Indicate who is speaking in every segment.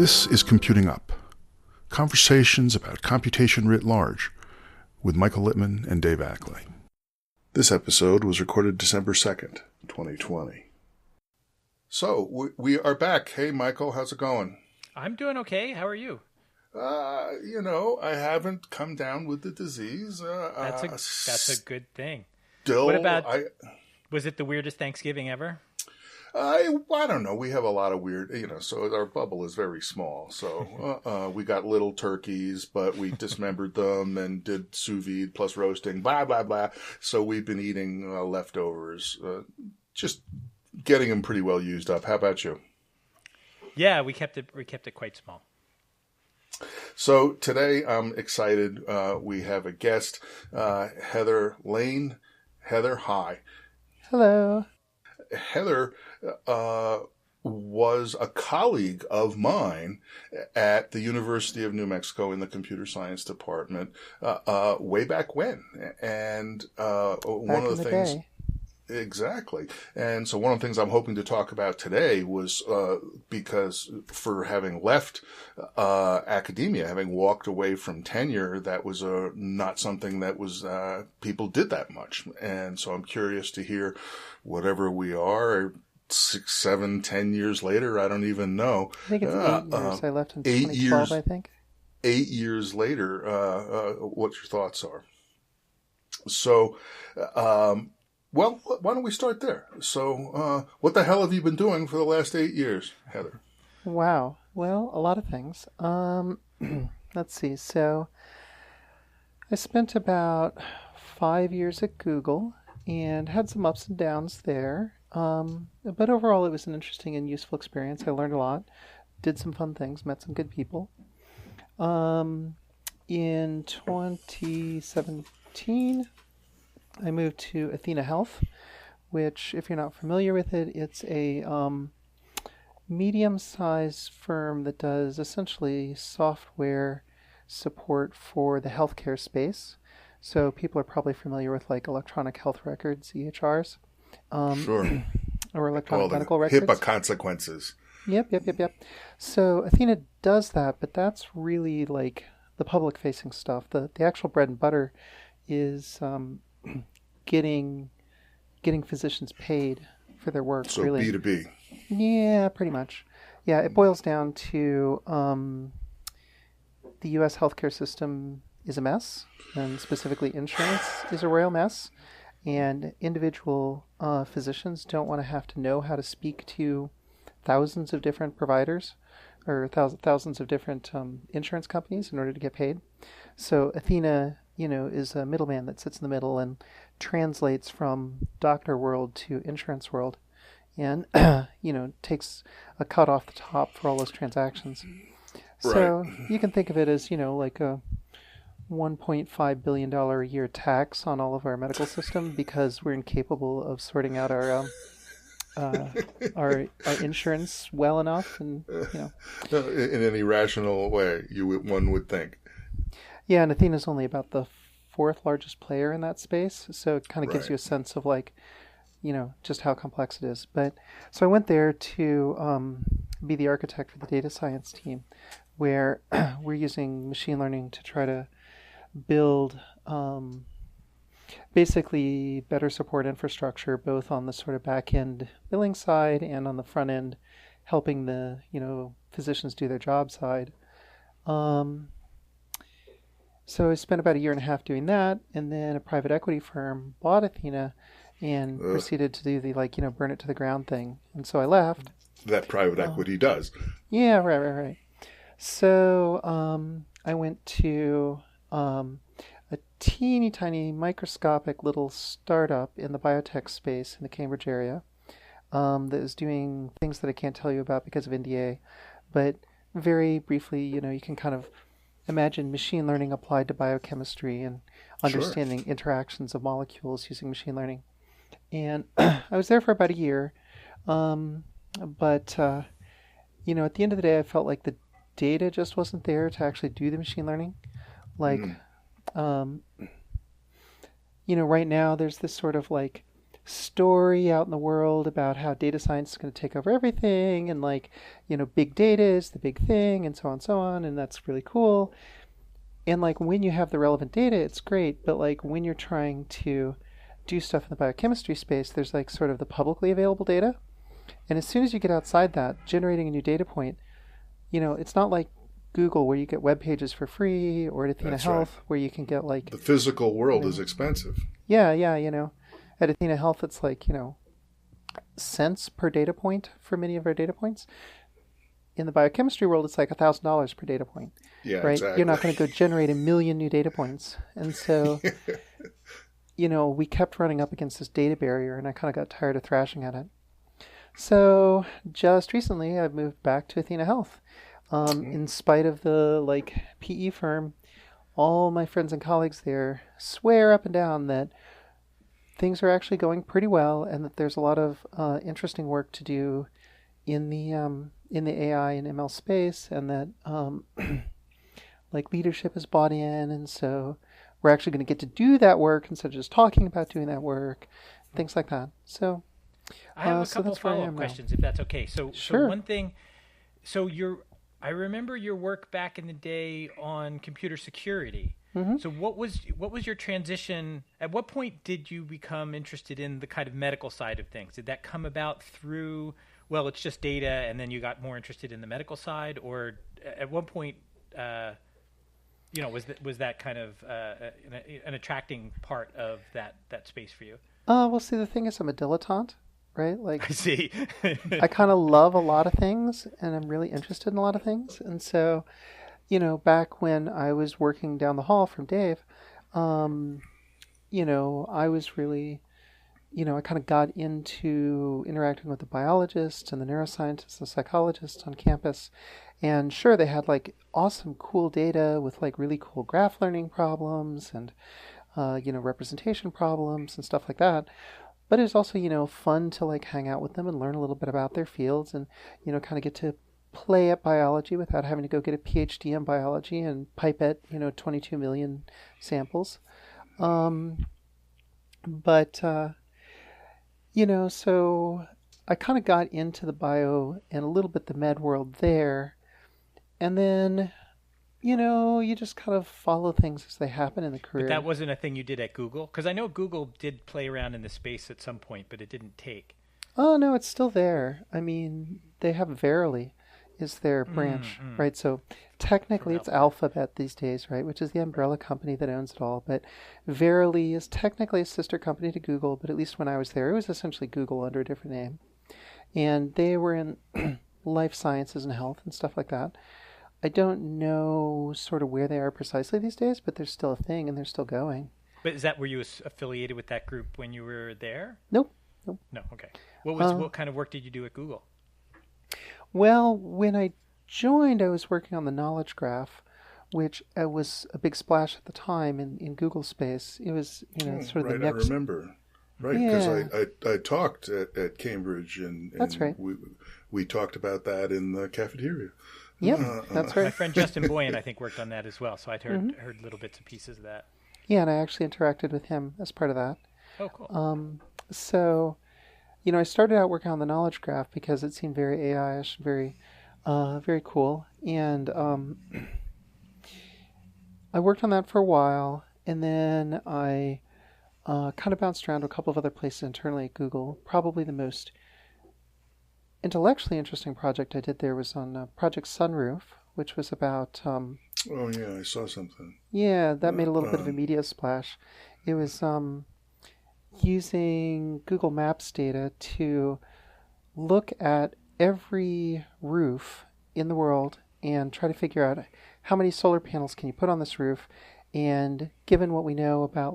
Speaker 1: This is Computing Up, conversations about computation writ large, with Michael Littman and Dave Ackley. This episode was recorded December 2nd, 2020. So, we are back. Hey, Michael, how's it going?
Speaker 2: I'm doing okay. How are you?
Speaker 1: I haven't come down with the disease.
Speaker 2: That's a good thing.
Speaker 1: Still,
Speaker 2: what about, was it the weirdest Thanksgiving ever?
Speaker 1: I don't know. We have a lot of weird, so our bubble is very small. So we got little turkeys, but we dismembered them and did sous vide plus roasting, blah, blah, blah. So we've been eating leftovers, just getting them pretty well used up. How about you?
Speaker 2: Yeah, we kept it quite small.
Speaker 1: So today I'm excited. We have a guest, Heather Lane. Heather, hi.
Speaker 3: Hello.
Speaker 1: Heather was a colleague of mine at the University of New Mexico in the computer science department way back when. And one of the things...
Speaker 3: Day.
Speaker 1: Exactly. And so one of the things I'm hoping to talk about today was because for having left academia, having walked away from tenure, that was not something that was people did that much. And so I'm curious to hear whatever we are, 6, 7, 10 years later, I don't even know.
Speaker 3: I think it's 8 years. I left in 2012, I think.
Speaker 1: 8 years later, what your thoughts are. So, well, why don't we start there? So, what the hell have you been doing for the last 8 years, Heather?
Speaker 3: Wow. Well, a lot of things. Let's see. So, I spent about 5 years at Google and had some ups and downs there. But overall, it was an interesting and useful experience. I learned a lot, did some fun things, met some good people. In 2017... I moved to athenahealth, which, if you're not familiar with it, it's a medium-sized firm that does essentially software support for the healthcare space. So people are probably familiar with like electronic health records, EHRs.
Speaker 1: Sure.
Speaker 3: Or electronic medical records.
Speaker 1: HIPAA consequences.
Speaker 3: Yep. So Athena does that, but that's really like the public-facing stuff. The actual bread and butter is... getting physicians paid for their work.
Speaker 1: So
Speaker 3: really.
Speaker 1: B2B.
Speaker 3: Yeah, pretty much. Yeah, it boils down to the U.S. healthcare system is a mess, and specifically insurance is a royal mess, and individual physicians don't want to have to know how to speak to thousands of different providers or thousands of different insurance companies in order to get paid. So Athena, is a middleman that sits in the middle and translates from doctor world to insurance world and, takes a cut off the top for all those transactions.
Speaker 1: Right.
Speaker 3: So you can think of it as, like a $1.5 billion a year tax on all of our medical system because we're incapable of sorting out our insurance well enough and,
Speaker 1: In any rational way, one would think.
Speaker 3: Yeah, and Athena's only about the 4th largest player in that space, so it kind of gives you a sense of just how complex it is. But so I went there to be the architect for the data science team, where we're using machine learning to try to build basically better support infrastructure, both on the sort of back-end billing side and on the front end, helping the physicians do their job side. So I spent about a year and a half doing that, and then a private equity firm bought Athena and proceeded to do the burn it to the ground thing. And so I left.
Speaker 1: That private equity does.
Speaker 3: Yeah, right. So I went to a teeny tiny microscopic little startup in the biotech space in the Cambridge area that is doing things that I can't tell you about because of NDA. But very briefly, you can kind of imagine machine learning applied to biochemistry and understanding interactions of molecules using machine learning. And I was there for about a year. But at the end of the day, I felt like the data just wasn't there to actually do the machine learning. Right now there's this sort of story out in the world about how data science is going to take over everything, and like, big data is the big thing, and so on and so on, and that's really cool. And like when you have the relevant data, it's great, but like when you're trying to do stuff in the biochemistry space, there's like sort of the publicly available data. And as soon as you get outside that, generating a new data point, it's not like Google where you get web pages for free, or at athenahealth where you can get like...
Speaker 1: The physical world is expensive.
Speaker 3: Yeah, at athenahealth it's like, cents per data point for many of our data points. In the biochemistry world, it's like $1,000 per data point.
Speaker 1: Yeah,
Speaker 3: right?
Speaker 1: Exactly.
Speaker 3: You're not going to go generate 1 million new data points. And so, we kept running up against this data barrier, and I kind of got tired of thrashing at it. So just recently, I've moved back to athenahealth. In spite of the PE firm, all my friends and colleagues there swear up and down that things are actually going pretty well, and that there's a lot of interesting work to do in the AI and ML space, and that leadership is bought in, and so we're actually going to get to do that work instead of just talking about doing that work, things like that. So
Speaker 2: I have a couple follow-up questions, if that's okay. So one thing, I remember your work back in the day on computer security. Mm-hmm. So what was your transition? At what point did you become interested in the kind of medical side of things? Did that come about through, well, it's just data, and then you got more interested in the medical side, or at what point, was that kind of an attracting part of that space for you?
Speaker 3: Well, see, the thing is, I'm a dilettante, right?
Speaker 2: I see.
Speaker 3: I kind of love a lot of things, and I'm really interested in a lot of things, and so, back when I was working down the hall from Dave, I was really, I kind of got into interacting with the biologists and the neuroscientists, the psychologists on campus. And sure, they had awesome, cool data with really cool graph learning problems and, representation problems and stuff like that. But it was also, fun to hang out with them and learn a little bit about their fields and, kind of get to play at biology without having to go get a PhD in biology and pipette, 22 million samples. So I kind of got into the bio and a little bit the med world there. And then, you just kind of follow things as they happen in the career.
Speaker 2: But that wasn't a thing you did at Google? Because I know Google did play around in the space at some point, but it didn't take.
Speaker 3: Oh, no, it's still there. I mean, they have Verily is their branch, right? So technically it's Alphabet these days, right? Which is the umbrella company that owns it all. But Verily is technically a sister company to Google, but at least when I was there, it was essentially Google under a different name. And they were in life sciences and health and stuff like that. I don't know sort of where they are precisely these days, but they're still a thing and they're still going.
Speaker 2: But is that where you was affiliated with that group when you were there?
Speaker 3: Nope.
Speaker 2: No, okay. What kind of work did you do at Google?
Speaker 3: Well, when I joined, I was working on the knowledge graph, which was a big splash at the time in Google space. It was, sort of the next...
Speaker 1: I remember. Right, because I talked at Cambridge, and
Speaker 3: that's right.
Speaker 1: We talked about that in the cafeteria.
Speaker 3: Yeah, that's right.
Speaker 2: My friend Justin Boyan, I think, worked on that as well, so I'd heard little bits and pieces of that.
Speaker 3: Yeah, and I actually interacted with him as part of that.
Speaker 2: Oh, cool.
Speaker 3: So, I started out working on the knowledge graph because it seemed very AI-ish, very cool. And I worked on that for a while, and then I kind of bounced around to a couple of other places internally at Google. Probably the most intellectually interesting project I did there was on Project Sunroof, which was about... oh,
Speaker 1: yeah, I saw something.
Speaker 3: Yeah, that made a little bit of a media splash. It was using Google Maps data to look at every roof in the world and try to figure out how many solar panels can you put on this roof, and given what we know about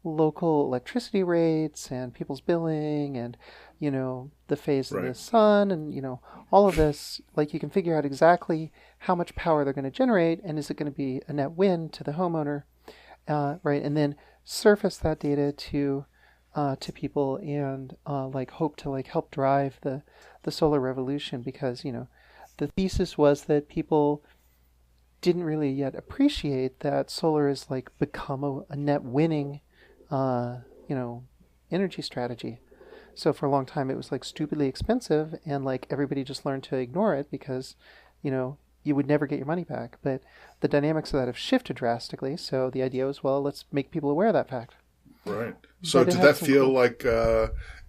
Speaker 3: local electricity rates and people's billing and the phase of the sun and all of this, you can figure out exactly how much power they're going to generate, and is it going to be a net win to the homeowner, right? And then surface that data to people and hope to help drive the solar revolution, because the thesis was that people didn't really yet appreciate that solar has become a net winning energy strategy. So for a long time, it was like stupidly expensive, and like everybody just learned to ignore it because, you would never get your money back. But the dynamics of that have shifted drastically. So the idea was, well, let's make people aware of that fact.
Speaker 1: Right. So did that feel like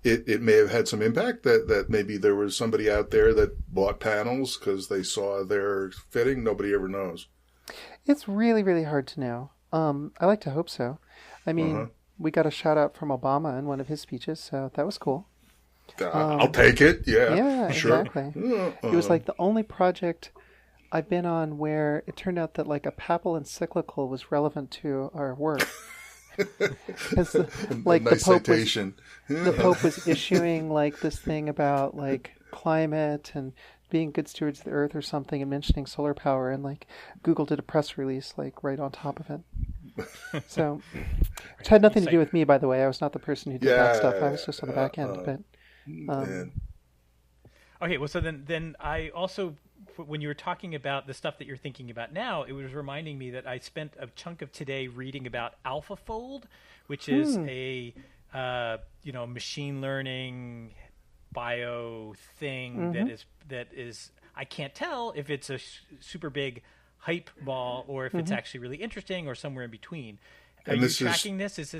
Speaker 1: it may have had some impact that maybe there was somebody out there that bought panels because they saw their fitting? Nobody ever knows.
Speaker 3: It's really, really hard to know. I like to hope so. I mean, we got a shout out from Obama in one of his speeches, so that was cool.
Speaker 1: I'll take it. Yeah, sure.
Speaker 3: Exactly. It was like the only project I've been on where it turned out that like a papal encyclical was relevant to our work. Like
Speaker 1: nice citation.
Speaker 3: The Pope was issuing like this thing about like climate and being good stewards of the earth or something, and mentioning solar power, and like Google did a press release like right on top of it. So it had nothing to do with me, by the way. I was not the person who did that stuff. I was just on the back end.
Speaker 2: Okay, well, so then I also, when you were talking about the stuff that you're thinking about now, it was reminding me that I spent a chunk of today reading about AlphaFold, which is a machine learning bio thing that is I can't tell if it's a super big hype ball or if it's actually really interesting or somewhere in between. Are you tracking this? This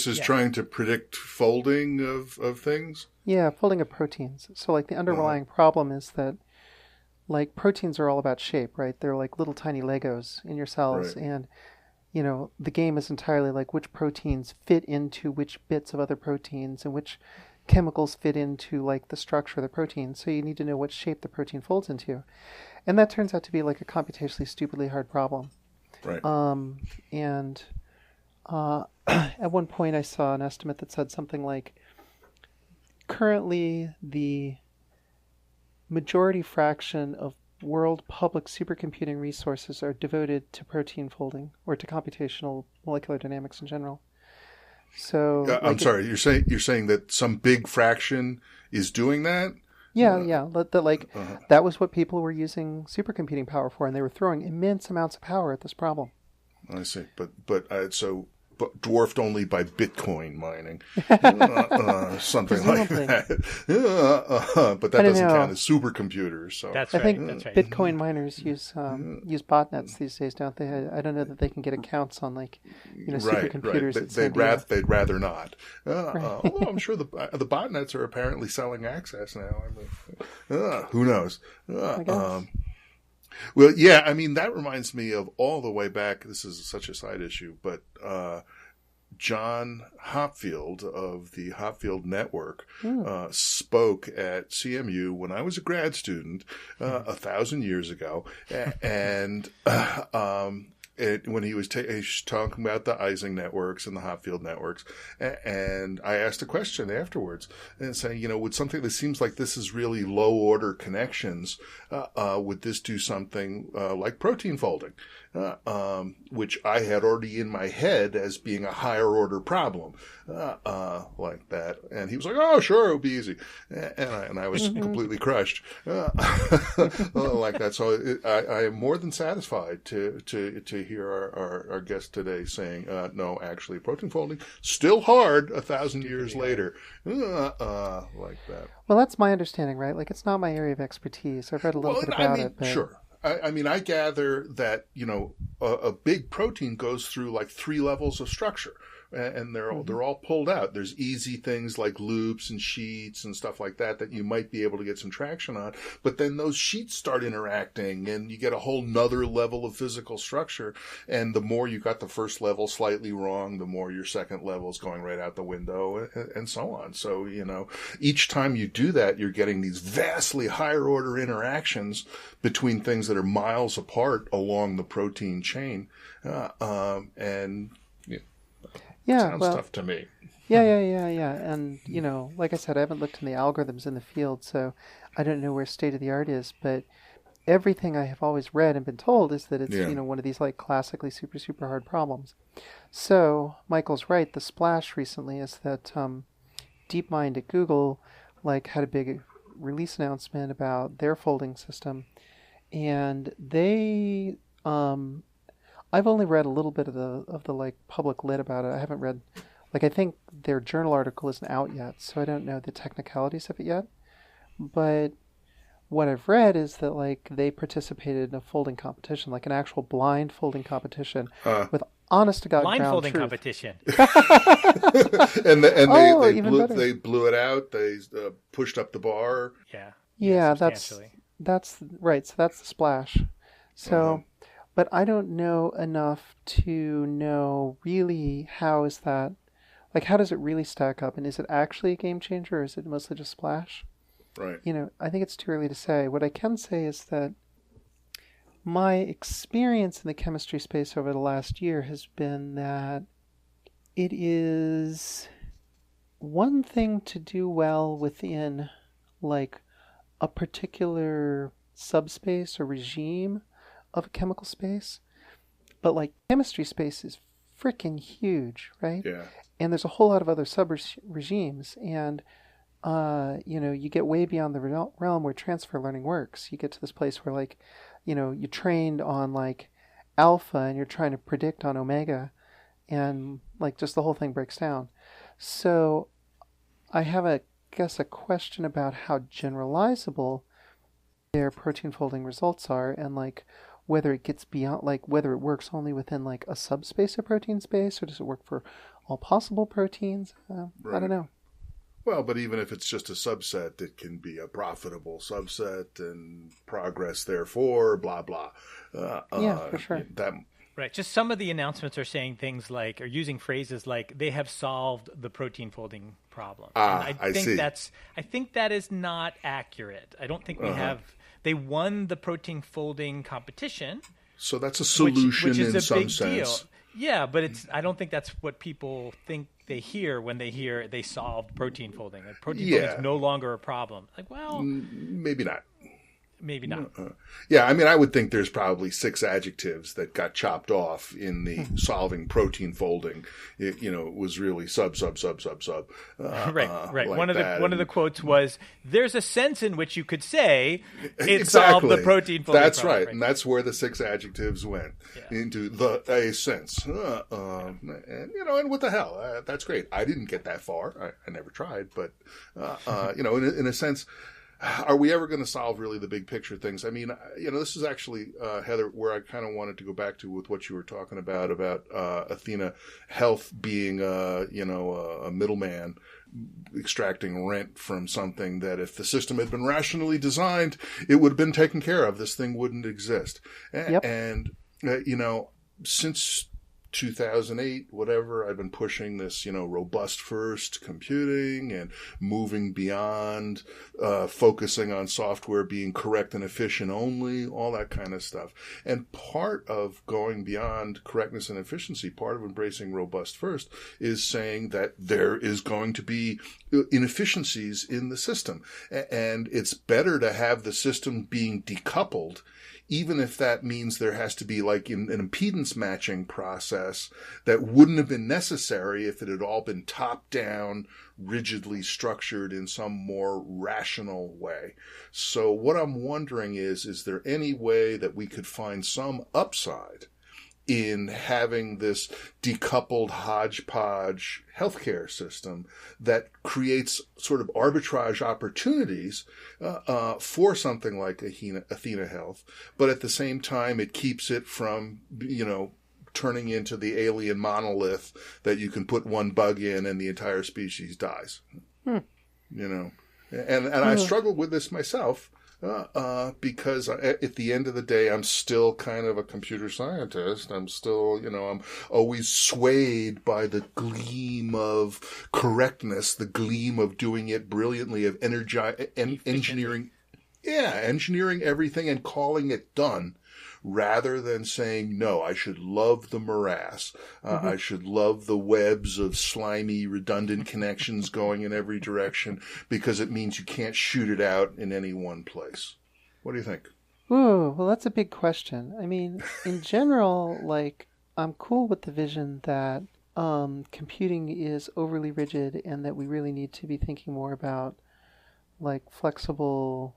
Speaker 2: is
Speaker 1: trying to predict folding of things?
Speaker 3: Yeah, folding of proteins. So like the underlying problem is that like proteins are all about shape, right? They're like little tiny Legos in your cells. Right. And, the game is entirely like which proteins fit into which bits of other proteins and which chemicals fit into like the structure of the protein. So you need to know what shape the protein folds into. And that turns out to be like a computationally stupidly hard problem.
Speaker 1: Right.
Speaker 3: At one point I saw an estimate that said something like currently the majority fraction of world public supercomputing resources are devoted to protein folding or to computational molecular dynamics in general. So
Speaker 1: I'm sorry, you're saying that some big fraction is doing that?
Speaker 3: Yeah. That was what people were using supercomputing power for, and they were throwing immense amounts of power at this problem.
Speaker 1: I see, but dwarfed only by Bitcoin mining, something like that. But that doesn't count as supercomputers. So
Speaker 2: that's
Speaker 3: right. I think
Speaker 2: that's right.
Speaker 3: Bitcoin miners use botnets these days, don't they? I don't know that they can get accounts on supercomputers.
Speaker 1: Right. They'd rather not. Although I'm sure the botnets are apparently selling access now. Who knows?
Speaker 3: I guess.
Speaker 1: Well, yeah, I mean, that reminds me of all the way back. This is such a side issue, but John Hopfield of the Hopfield Network spoke at CMU when I was a grad student 1,000 years ago. And when he was talking about the Ising networks and the Hopfield networks, and I asked a question afterwards and saying, would something that seems like this is really low order connections, would this do something like protein folding, which I had already in my head as being a higher order problem, like that. And he was like, "Oh, sure, it would be easy," and I was completely crushed, like that. So I am more than satisfied to hear our guest today saying, no, actually, protein folding still hard 1,000 years later, like that.
Speaker 3: Well, that's my understanding, right? Like, it's not my area of expertise. I've read a little bit about it. But...
Speaker 1: Sure. I gather that, a big protein goes through like 3 levels of structure. And they're all pulled out. There's easy things like loops and sheets and stuff like that you might be able to get some traction on. But then those sheets start interacting and you get a whole nother level of physical structure. And the more you got the first level slightly wrong, the more your second level is going right out the window and so on. So, each time you do that, you're getting these vastly higher order interactions between things that are miles apart along the protein chain. Sounds tough to me.
Speaker 3: Yeah. And, like I said, I haven't looked in the algorithms in the field, so I don't know where state of the art is, but everything I have always read and been told is that it's, one of these like classically super, super hard problems. So Michael's right. The splash recently is that DeepMind at Google had a big release announcement about their folding system, and they... I've only read a little bit of the public lit about it. I haven't read Like, I think their journal article isn't out yet, so I don't know the technicalities of it yet. But what I've read is that, like, they participated in a folding competition, like an actual blind folding competition with honest to God ground
Speaker 2: blindfolding
Speaker 3: truth.
Speaker 2: competition.
Speaker 1: They blew it out. They pushed up the bar.
Speaker 3: Yeah, that's right. So that's the splash. So, but I don't know enough to know really how is that, like, how does it really stack up, and is it actually a game changer, or is it mostly just splash?
Speaker 1: Right.
Speaker 3: You know, I think it's too early to say. What I can say is that my experience in the chemistry space over the last year has been that it is one thing to do well within, like, a particular subspace or regime of a chemical space, but, like, chemistry space is freaking huge, right?
Speaker 1: Yeah.
Speaker 3: And there's a whole lot of other sub-regimes, and you get way beyond the realm where transfer learning works. You get to this place where, like, you trained on, like, alpha and you're trying to predict on omega, and, like, just the whole thing breaks down. So I have a question about how generalizable their protein folding results are, and, like, whether it gets beyond, like, whether it works only within, like, a subspace of protein space, or does it work for all possible proteins?
Speaker 1: Right.
Speaker 3: I don't know.
Speaker 1: Well, but even if it's just a subset, it can be a profitable subset and progress therefore, blah, blah.
Speaker 3: For sure.
Speaker 2: Right. Just some of the announcements are saying things like, or using phrases like, they have solved the protein folding problem.
Speaker 1: I see.
Speaker 2: I think that is not accurate. I don't think we have, they won the protein folding competition.
Speaker 1: So that's a solution,
Speaker 2: which is
Speaker 1: in
Speaker 2: a
Speaker 1: some
Speaker 2: big
Speaker 1: sense.
Speaker 2: Deal. Yeah, but I don't think that's what people think they hear when they hear they solved protein folding. Like, protein folding is no longer a problem. Like, well,
Speaker 1: maybe not.
Speaker 2: Maybe not.
Speaker 1: Yeah, I mean, I would think there's probably 6 adjectives that got chopped off in the solving protein folding. It was really sub.
Speaker 2: Right.
Speaker 1: Like
Speaker 2: one of the quotes was, "There's a sense in which you could say it solved the protein folding."
Speaker 1: That's
Speaker 2: problem.
Speaker 1: right, and that's where the 6 adjectives went into a sense. And what the hell? That's great. I didn't get that far. I never tried, but in a sense. Are we ever going to solve really the big picture things? I mean, this is actually, Heather, where I kind of wanted to go back to with what you were talking about athenahealth being, a middleman extracting rent from something that if the system had been rationally designed, it would have been taken care of. This thing wouldn't exist.
Speaker 3: Yep.
Speaker 1: And, since 2008, whatever, I've been pushing this, robust first computing and moving beyond, focusing on software being correct and efficient only, all that kind of stuff. And part of going beyond correctness and efficiency, part of embracing robust first, is saying that there is going to be inefficiencies in the system. And it's better to have the system being decoupled, even if that means there has to be like an impedance matching process that wouldn't have been necessary if it had all been top-down, rigidly structured in some more rational way. So what I'm wondering is there any way that we could find some upside in having this decoupled hodgepodge healthcare system that creates sort of arbitrage opportunities for something like athenahealth, but at the same time it keeps it from, turning into the alien monolith that you can put one bug in and the entire species dies. And I struggled with this myself. Because at the end of the day, I'm still kind of a computer scientist. I'm still, I'm always swayed by the gleam of correctness, the gleam of doing it brilliantly, of engineering everything and calling it done. Rather than saying, no, I should love the morass. I should love the webs of slimy, redundant connections going in every direction because it means you can't shoot it out in any one place. What do you think?
Speaker 3: Ooh, well, that's a big question. I mean, in general, like, I'm cool with the vision that computing is overly rigid and that we really need to be thinking more about, like, flexible,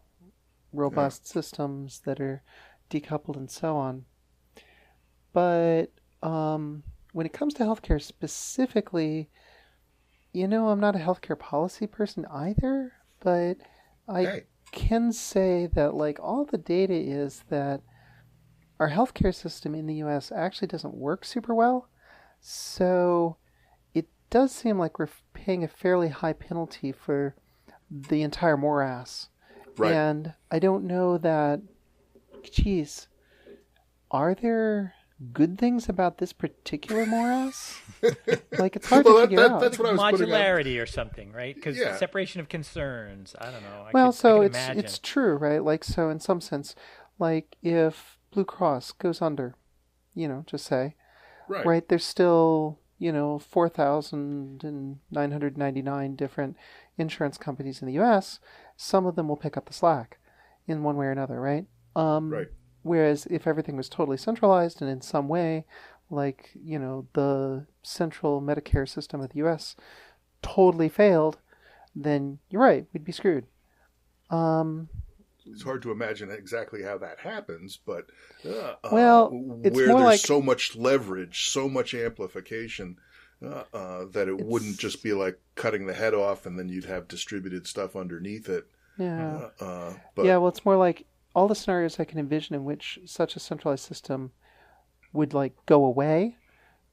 Speaker 3: robust systems that are decoupled and so on. But when it comes to healthcare specifically, I'm not a healthcare policy person either, but I can say that like all the data is that our healthcare system in the U.S. actually doesn't work super well. So it does seem like we're paying a fairly high penalty for the entire morass.
Speaker 1: Right.
Speaker 3: And I don't know that, geez, are there good things about this particular morass? Like, it's hard to figure out.
Speaker 1: That's what I was
Speaker 2: modularity or something, right? Because separation of concerns. I don't know.
Speaker 3: It's true, right? Like, so in some sense, like if Blue Cross goes under, just say, right? There's still 4,999 different insurance companies in the U.S. Some of them will pick up the slack in one way or another, right?
Speaker 1: Right.
Speaker 3: Whereas if everything was totally centralized and in some way, like, the central Medicare system of the U.S. totally failed, then you're right, we'd be screwed.
Speaker 1: It's hard to imagine exactly how that happens, but
Speaker 3: it's
Speaker 1: where
Speaker 3: more
Speaker 1: there's
Speaker 3: like
Speaker 1: so much leverage, so much amplification, that it wouldn't just be like cutting the head off and then you'd have distributed stuff underneath it.
Speaker 3: Yeah. It's more like all the scenarios I can envision in which such a centralized system would like go away.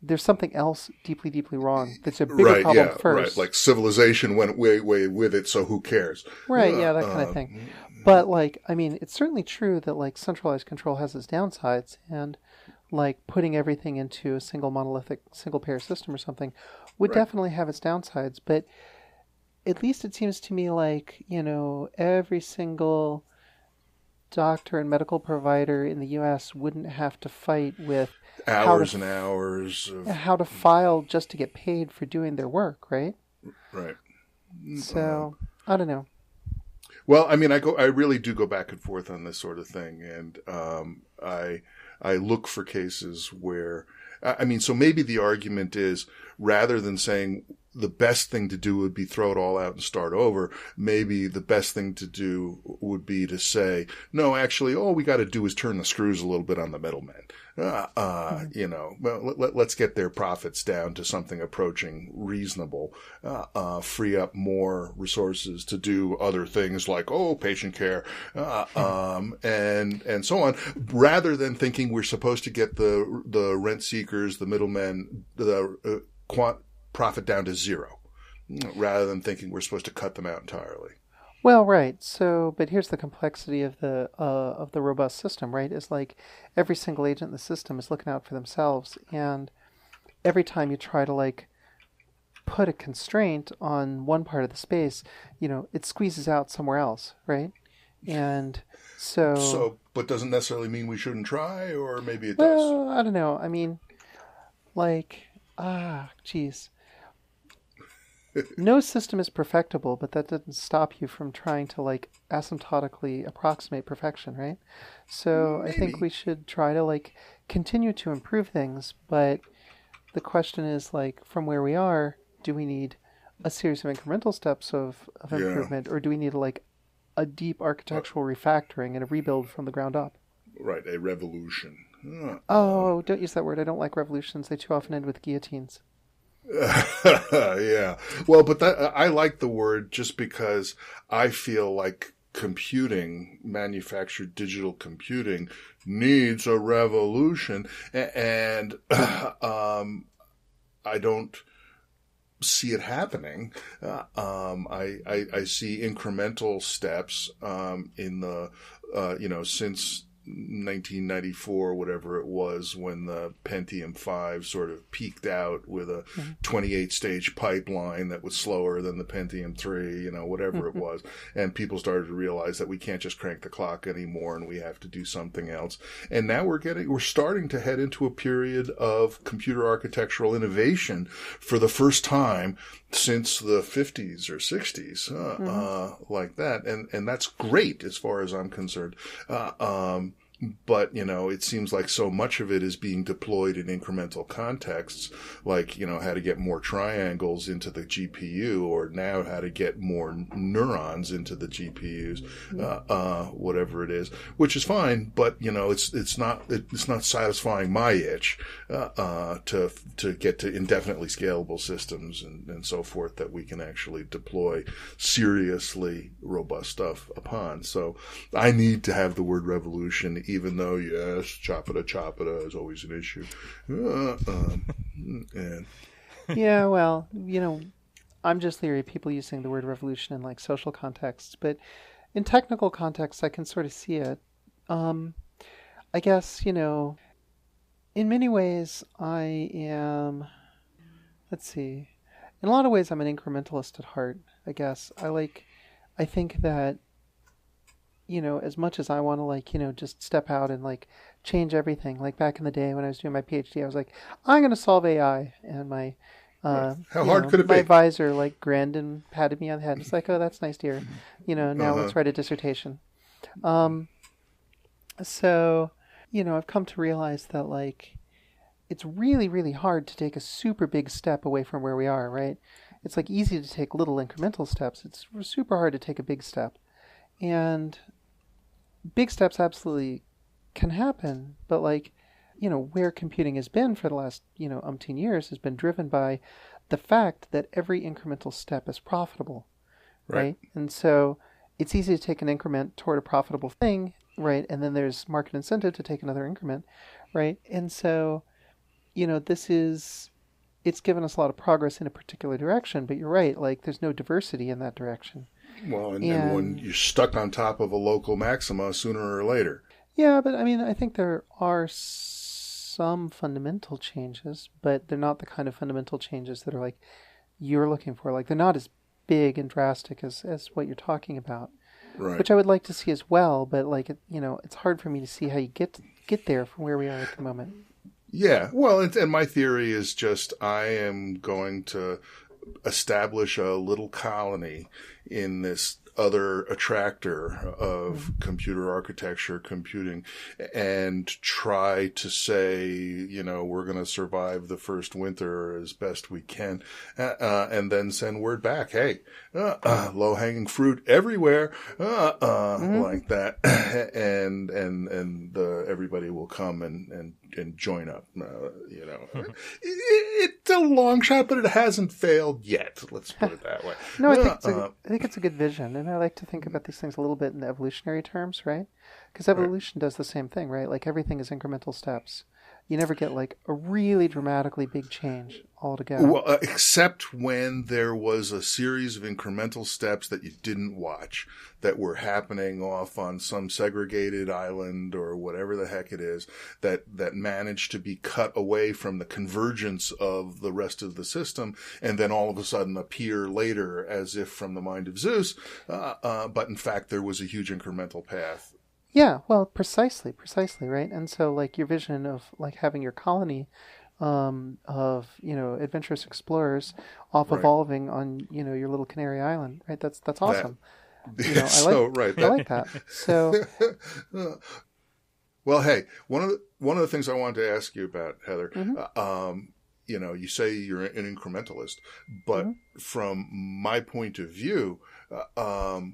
Speaker 3: There's something else deeply, deeply wrong. That's a bigger problem first.
Speaker 1: Right. Like civilization went way with it, so who cares?
Speaker 3: Right, that kind of thing. But like, I mean, it's certainly true that like centralized control has its downsides, and like putting everything into a single monolithic single payer system or something would definitely have its downsides. But at least it seems to me like, every single doctor and medical provider in the U.S. wouldn't have to fight with
Speaker 1: hours and hours of
Speaker 3: how to file just to get paid for doing their work, right?
Speaker 1: Right.
Speaker 3: So I don't know.
Speaker 1: Well, I mean, I really do go back and forth on this sort of thing, and I look for cases where, so maybe the argument is rather than saying the best thing to do would be throw it all out and start over, maybe the best thing to do would be to say, no, actually, all we got to do is turn the screws a little bit on the middlemen. Let's get their profits down to something approaching reasonable, free up more resources to do other things like, patient care, and so on, rather than thinking we're supposed to get the rent seekers, the middlemen, the profit down to zero, rather than thinking we're supposed to cut them out entirely.
Speaker 3: Well, right. So, but here's the complexity of the robust system, right? Is like every single agent in the system is looking out for themselves, and every time you try to like put a constraint on one part of the space, it squeezes out somewhere else, right? And so,
Speaker 1: but doesn't necessarily mean we shouldn't try, or maybe it
Speaker 3: does.
Speaker 1: Well,
Speaker 3: I don't know. I mean, like, geez. No system is perfectible, but that doesn't stop you from trying to like asymptotically approximate perfection, right? So maybe. I think we should try to like continue to improve things, but the question is like from where we are, do we need a series of incremental steps of improvement, or do we need like a deep architectural refactoring and a rebuild from the ground up?
Speaker 1: Right, a revolution.
Speaker 3: Don't use that word. I don't like revolutions. They too often end with guillotines.
Speaker 1: Yeah. Well, but I like the word just because I feel like manufactured digital computing needs a revolution, and I don't see it happening. I see incremental steps in the since 1994, whatever it was, when the Pentium 5 sort of peaked out with a 28-stage pipeline that was slower than the Pentium 3, whatever it was. And people started to realize that we can't just crank the clock anymore and we have to do something else. And now we're starting to head into a period of computer architectural innovation for the first time since the 50s or 60s, like that. And that's great as far as I'm concerned. But, it seems like so much of it is being deployed in incremental contexts, like, how to get more triangles into the GPU, or now how to get more neurons into the GPUs, whatever it is, which is fine, but, it's not satisfying my itch, to get to indefinitely scalable systems and so forth that we can actually deploy seriously robust stuff upon. So I need to have the word revolution, even though, yes, choppa is always an issue. And
Speaker 3: yeah, well, I'm just leery of people using the word revolution in like social contexts, but in technical contexts, I can sort of see it. I guess, in many ways, I am, let's see, in a lot of ways, I'm an incrementalist at heart, I guess. I think that, as much as I want to just step out and change everything, like back in the day when I was doing my PhD, I was like, I'm going to solve AI. And my,
Speaker 1: how hard could it be?
Speaker 3: My advisor grinned and patted me on the head. It's like, oh, that's nice to hear. Now let's write a dissertation. So, I've come to realize that it's really, really hard to take a super big step away from where we are, right? It's easy to take little incremental steps. It's super hard to take a big step. And big steps absolutely can happen, but where computing has been for the last, umpteen years has been driven by the fact that every incremental step is profitable, right? And so it's easy to take an increment toward a profitable thing, right? And then there's market incentive to take another increment, right? And so, it's given us a lot of progress in a particular direction, but you're right, there's no diversity in that direction.
Speaker 1: Well, and when you're stuck on top of a local maxima sooner or later.
Speaker 3: Yeah, but I think there are some fundamental changes, but they're not the kind of fundamental changes that are you're looking for. They're not as big and drastic as what you're talking about.
Speaker 1: Right.
Speaker 3: Which I would like to see as well, but it's hard for me to see how you get there from where we are at the moment.
Speaker 1: Yeah, well, and my theory is just I am going to establish a little colony in this other attractor of computer architecture, computing, and try to say, we're going to survive the first winter as best we can, and then send word back, hey, low-hanging fruit everywhere, like that, and everybody will come and join up. It's a long shot, but it hasn't failed yet. Let's put it that way.
Speaker 3: No, I think it's a good vision, and I like to think about these things a little bit in evolutionary terms, right? Because evolution does the same thing, right? Everything is incremental steps. You never get a really dramatically big change altogether.
Speaker 1: Well, except when there was a series of incremental steps that you didn't watch that were happening off on some segregated island or whatever the heck it is that managed to be cut away from the convergence of the rest of the system and then all of a sudden appear later as if from the mind of Zeus. But in fact, there was a huge incremental path.
Speaker 3: Yeah, well, precisely, right? And so, your vision of, having your colony of, adventurous explorers off evolving on, your little Canary Island, right? That's awesome. I like that. So,
Speaker 1: well, hey, one of the things I wanted to ask you about, Heather, you say you're an incrementalist, but from my point of view,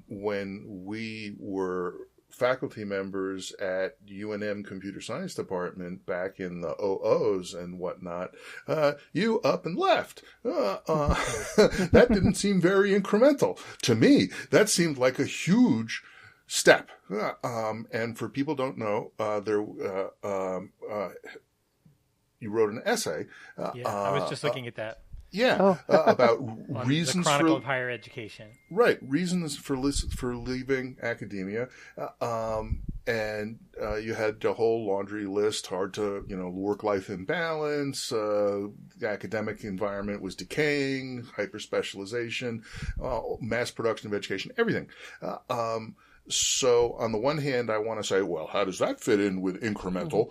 Speaker 1: when we were faculty members at UNM Computer Science Department back in the '00s and whatnot, you up and left. That didn't seem very incremental. To me, that seemed like a huge step. And for people who don't know, you wrote an essay.
Speaker 2: I was just looking at that.
Speaker 1: Yeah, about reasons
Speaker 2: the Chronicle
Speaker 1: for
Speaker 2: of Higher Education.
Speaker 1: Right, reasons for leaving academia, and you had a whole laundry list. Hard to work-life imbalance. The academic environment was decaying. Hyper specialization, mass production of education, everything. So on the one hand, I want to say, well, how does that fit in with incremental?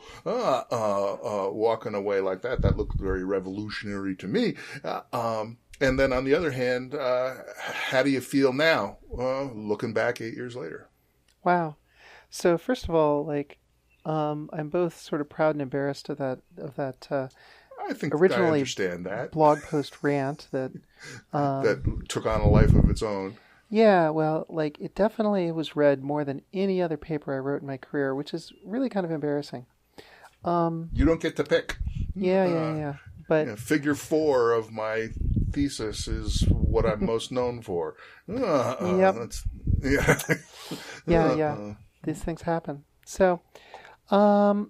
Speaker 1: Walking away like that looked very revolutionary to me. And then on the other hand, how do you feel now, looking back 8 years later?
Speaker 3: Wow. So first of all, I'm both sort of proud and embarrassed of that
Speaker 1: I think
Speaker 3: originally
Speaker 1: I understand that
Speaker 3: blog post rant that
Speaker 1: that took on a life of its own.
Speaker 3: Yeah, well, like it definitely was read more than any other paper I wrote in my career, which is really kind of embarrassing.
Speaker 1: You don't get to pick.
Speaker 3: Yeah. But
Speaker 1: figure 4 of my thesis is what I'm most known for.
Speaker 3: Yep. Yeah. These things happen. So, I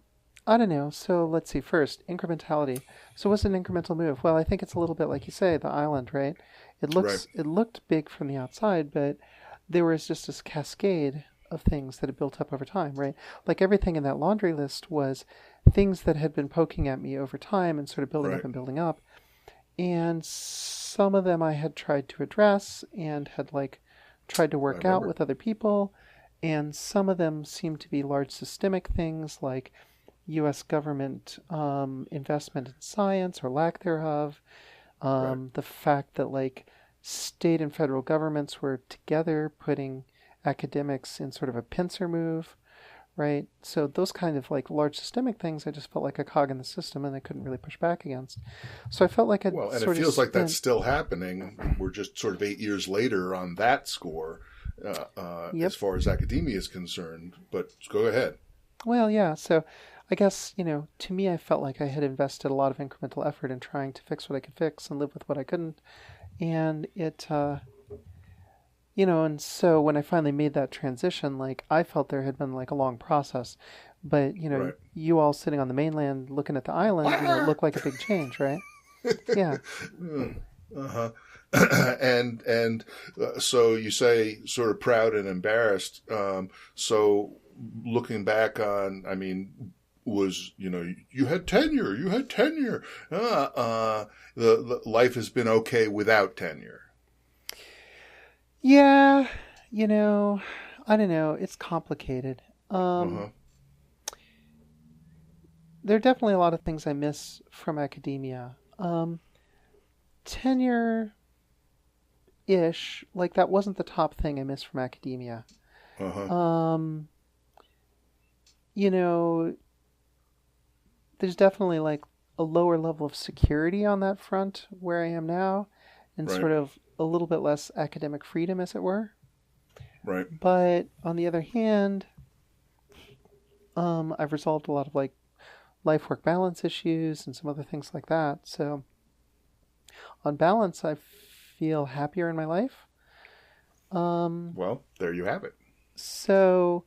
Speaker 3: don't know. So let's see. First, incrementality. So what's an incremental move? Well, I think it's a little bit like you say, the island, right? It looked big from the outside, but there was just this cascade of things that had built up over time, right? Like everything in that laundry list was things that had been poking at me over time and sort of building up and building up. And some of them I had tried to address and had like tried to work out with other people. And some of them seemed to be large systemic things like U.S. government investment in science or lack thereof. The fact that like state and federal governments were together putting academics in sort of a pincer move, right? So those kind of like large systemic things, I just felt like a cog in the system and I couldn't really push back against. So I felt like
Speaker 1: and it feels like that's still happening. We're just sort of 8 years later on that score as far as academia is concerned, but go ahead.
Speaker 3: Well, yeah. So I guess, to me, I felt like I had invested a lot of incremental effort in trying to fix what I could fix and live with what I couldn't. And it, and so when I finally made that transition, like I felt there had been like a long process, but, you all sitting on the mainland looking at the island, it looked like a big change, right? Yeah.
Speaker 1: Uh-huh. and so you say sort of proud and embarrassed. So looking back on, I mean, was, you had tenure. The life has been okay without tenure.
Speaker 3: Yeah, I don't know. It's complicated. There are definitely a lot of things I miss from academia. Tenure-ish, like that wasn't the top thing I missed from academia. There's definitely like a lower level of security on that front where I am now, and sort of a little bit less academic freedom, as it were.
Speaker 1: Right.
Speaker 3: But on the other hand, I've resolved a lot of like life-work balance issues and some other things like that. So on balance, I feel happier in my life.
Speaker 1: Well, there you have it.
Speaker 3: So,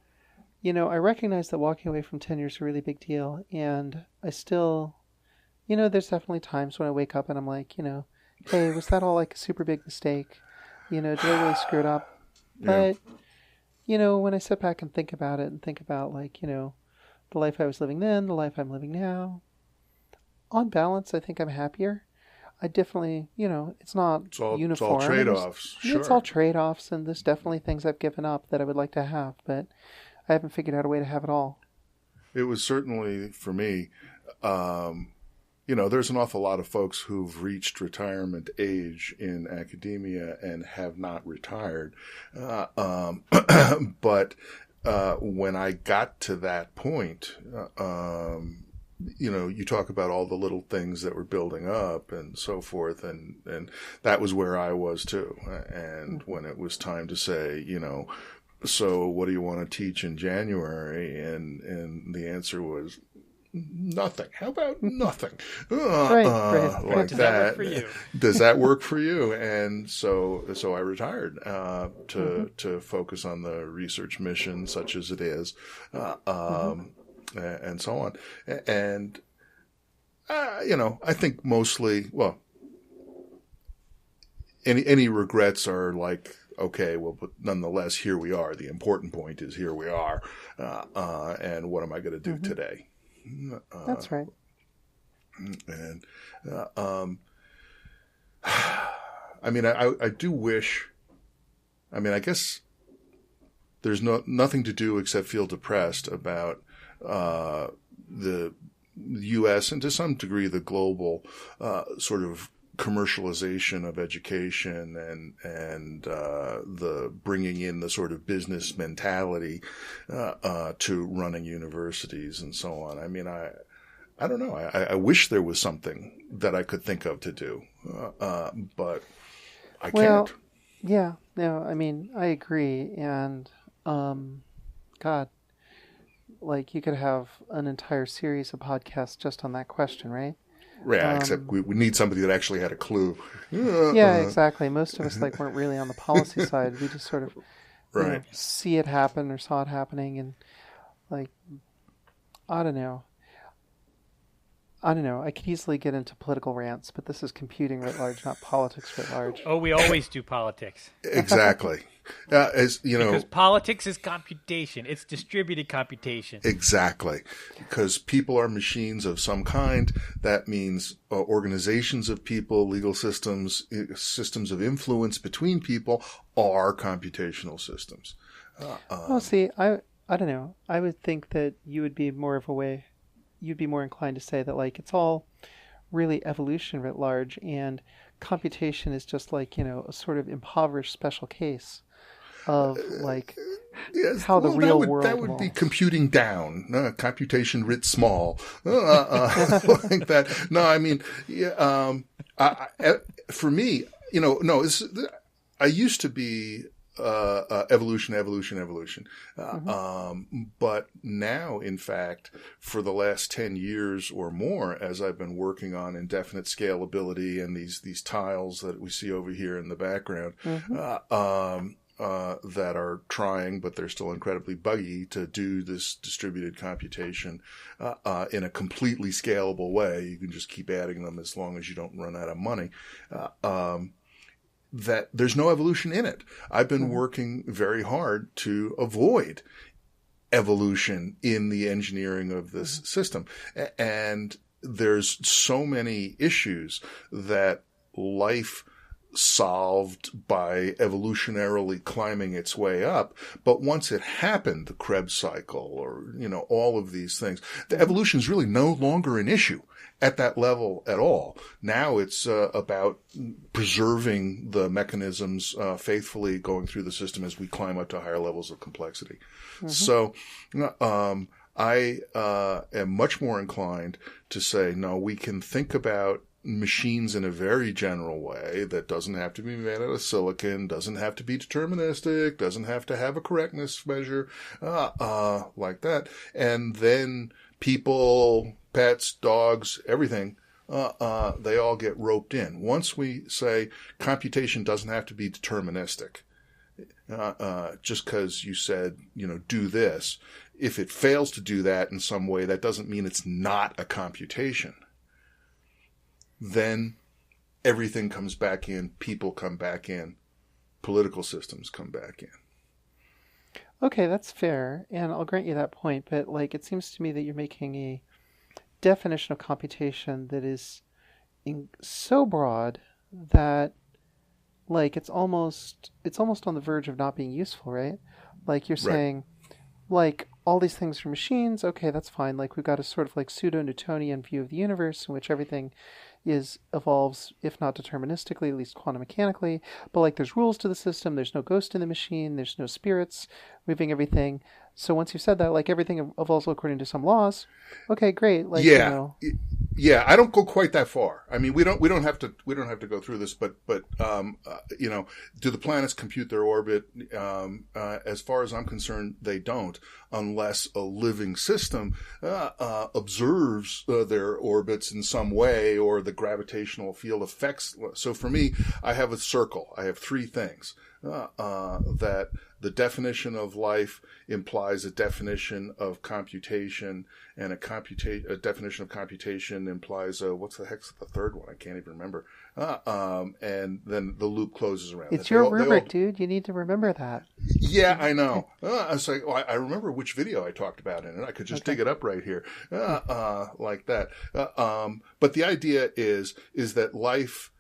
Speaker 3: I recognize that walking away from tenure is a really big deal, and I still, there's definitely times when I wake up and I'm like, hey, was that all like a super big mistake? Did I really screw it up? But, when I sit back and think about it and think about like, the life I was living then, the life I'm living now, on balance, I think I'm happier. I definitely, it's not uniform.
Speaker 1: It's all trade-offs. Sure.
Speaker 3: It's all trade-offs, and there's definitely things I've given up that I would like to have, but I haven't figured out a way to have it all.
Speaker 1: It was certainly, for me, there's an awful lot of folks who've reached retirement age in academia and have not retired. But when I got to that point, you talk about all the little things that were building up and so forth, and that was where I was too. And when it was time to say, so what do you want to teach in January? And the answer was nothing. How about nothing?
Speaker 3: Right.
Speaker 1: Like
Speaker 2: Does
Speaker 1: that.
Speaker 2: Work for you?
Speaker 1: Does that work for you? And so I retired to focus on the research mission, such as it is, and so on. And I think mostly, well, any regrets are like, okay, well, but nonetheless, here we are. The important point is here we are, and what am I going to do today?
Speaker 3: That's right.
Speaker 1: And I mean, I do wish. I mean, I guess there's nothing to do except feel depressed about the U.S. and to some degree the global sort of commercialization of education and the bringing in the sort of business mentality to running universities and so on. I mean, I don't know. I wish there was something that I could think of to do, but I can't.
Speaker 3: Yeah, no, I mean, I agree. And, God, like you could have an entire series of podcasts just on that question, right?
Speaker 1: Yeah, except we need somebody that actually had a clue.
Speaker 3: Yeah, exactly. Most of us weren't really on the policy side. We just sort of see it happen or saw it happening, and I don't know. I could easily get into political rants, but this is computing writ large, not politics writ large.
Speaker 2: Oh, we always do politics.
Speaker 1: Exactly. As you know,
Speaker 2: because politics is computation. It's distributed computation.
Speaker 1: Exactly. Because people are machines of some kind. That means organizations of people, legal systems, systems of influence between people are computational systems.
Speaker 3: Well, see, I don't know. I would think that you would be more inclined to say that it's all really evolution writ large, and computation is just a sort of impoverished special case of
Speaker 1: yes,
Speaker 3: how the real world
Speaker 1: that would be computing down, computation writ small, like that. No, I mean, for me, no, I used to be evolution. But now, in fact, for the last 10 years or more, as I've been working on indefinite scalability and these tiles that we see over here in the background, that are trying, but they're still incredibly buggy, to do this distributed computation in a completely scalable way. You can just keep adding them as long as you don't run out of money. That there's no evolution in it. I've been working very hard to avoid evolution in the engineering of this system. And there's so many issues that life solved by evolutionarily climbing its way up. But once it happened, the Krebs cycle or, all of these things, the evolution is really no longer an issue at that level at all. Now it's about preserving the mechanisms faithfully going through the system as we climb up to higher levels of complexity. So I am much more inclined to say, no, we can think about machines in a very general way that doesn't have to be made out of silicon, doesn't have to be deterministic, doesn't have to have a correctness measure, like that. And then people, pets, dogs, everything, they all get roped in. Once we say computation doesn't have to be deterministic, just because you said, do this, if it fails to do that in some way, that doesn't mean it's not a computation. Then everything comes back in, people come back in, political systems come back in.
Speaker 3: Okay, that's fair, and I'll grant you that point, but it seems to me that you're making a definition of computation that is so broad that it's almost on the verge of not being useful, right? You're saying all these things are machines, okay, that's fine. We've got a sort of pseudo-Newtonian view of the universe in which everything evolves, if not deterministically, at least quantum mechanically. But there's rules to the system. There's no ghost in the machine. There's no spirits moving everything. So once you've said that, everything evolves according to some laws. Okay, great.
Speaker 1: Yeah, I don't go quite that far. I mean, we don't have to go through this, but do the planets compute their orbit? As far as I'm concerned, they don't, unless a living system observes their orbits in some way, or the gravitational field affects. So for me, I have a circle. I have three things. That the definition of life implies a definition of computation, and a definition of computation implies what's the heck's the third one? I can't even remember. And then the loop closes around.
Speaker 3: It's your rubric, dude. You need to remember that.
Speaker 1: Yeah, I know. I was like, I remember which video I talked about in it. I could just dig it up right here, like that. But the idea is that life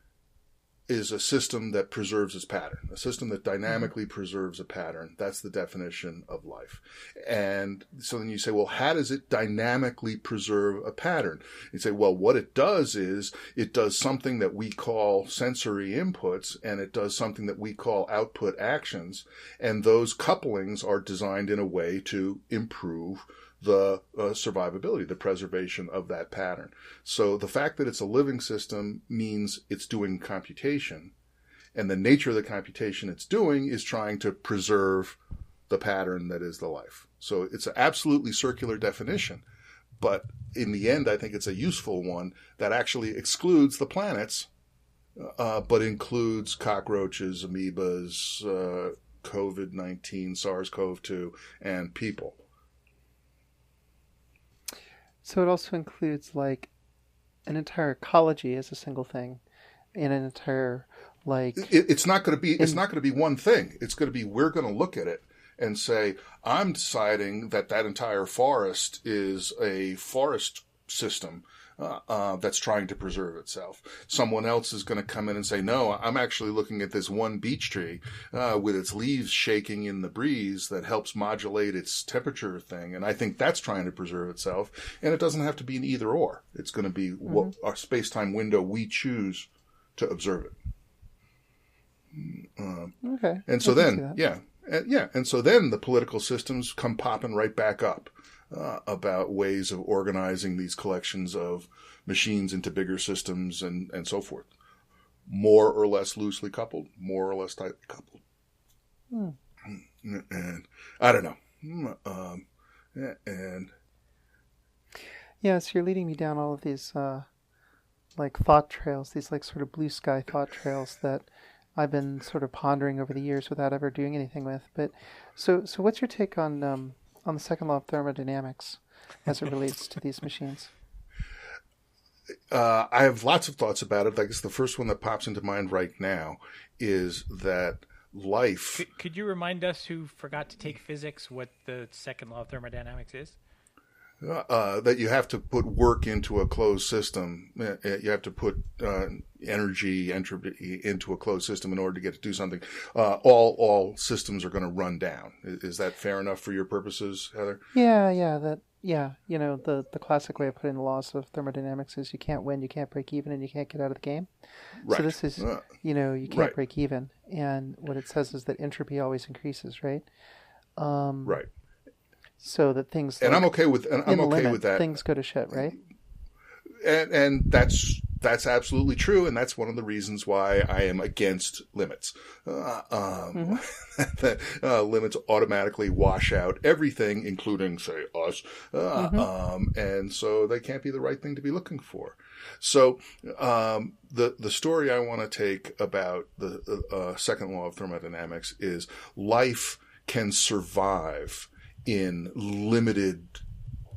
Speaker 1: is a system that preserves its pattern, a system that dynamically preserves a pattern. That's the definition of life. And so then you say, well, how does it dynamically preserve a pattern? You say, well, what it does is it does something that we call sensory inputs, and it does something that we call output actions. And those couplings are designed in a way to improve the survivability, the preservation of that pattern. So the fact that it's a living system means it's doing computation, and the nature of the computation it's doing is trying to preserve the pattern that is the life. So it's an absolutely circular definition, but in the end, I think it's a useful one that actually excludes the planets, but includes cockroaches, amoebas, COVID-19, SARS-CoV-2, and people.
Speaker 3: So it also includes like an entire ecology as a single thing, and an entire like.
Speaker 1: It's not going to be. It's not going to be one thing. It's going to be. We're going to look at it and say, I'm deciding that entire forest is a forest system that's trying to preserve itself. Someone else is going to come in and say, no, I'm actually looking at this one beech tree with its leaves shaking in the breeze that helps modulate its temperature thing. And I think that's trying to preserve itself. And it doesn't have to be an either or. It's going to be what our space-time window we choose to observe it.
Speaker 3: Okay.
Speaker 1: And so then, and so then the political systems come popping right back up. About ways of organizing these collections of machines into bigger systems and so forth. More or less loosely coupled, more or less tightly coupled. And I don't know.
Speaker 3: So you're leading me down all of these like thought trails, these like sort of blue sky thought trails that I've been sort of pondering over the years without ever doing anything with. But so what's your take on the second law of thermodynamics as it relates to these machines?
Speaker 1: I have lots of thoughts about it. I guess the first one that pops into mind right now is that life...
Speaker 2: Could you remind us who forgot to take physics what the second law of thermodynamics is?
Speaker 1: That you have to put work into a closed system. You have to put entropy into a closed system in order to get to do something. All systems are going to run down. Is that fair enough for your purposes, Heather?
Speaker 3: Yeah. You know, the classic way of putting the laws of thermodynamics is you can't win, you can't break even, and you can't get out of the game.
Speaker 1: Right.
Speaker 3: So this is, you can't break even. And what it says is that entropy always increases, right?
Speaker 1: Right.
Speaker 3: So that things,
Speaker 1: and I'm okay with that.
Speaker 3: Things go to shit, right?
Speaker 1: And that's absolutely true, and that's one of the reasons why I am against limits. That limits automatically wash out everything, including, say, us, and so they can't be the right thing to be looking for. So the story I want to take about the second law of thermodynamics is life can survive in limited,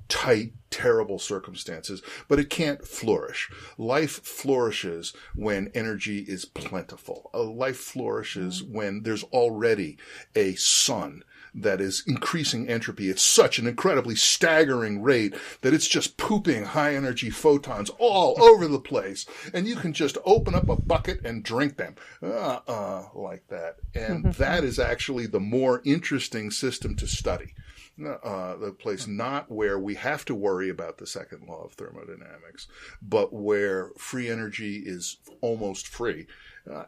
Speaker 1: tight, terrible circumstances, but it can't flourish. Life flourishes when energy is plentiful. Life flourishes when there's already a sun that is increasing entropy at such an incredibly staggering rate that it's just pooping high energy photons all over the place, and you can just open up a bucket and drink them like that. And that is actually the more interesting system to study. The place not where we have to worry about the second law of thermodynamics, but where free energy is almost free.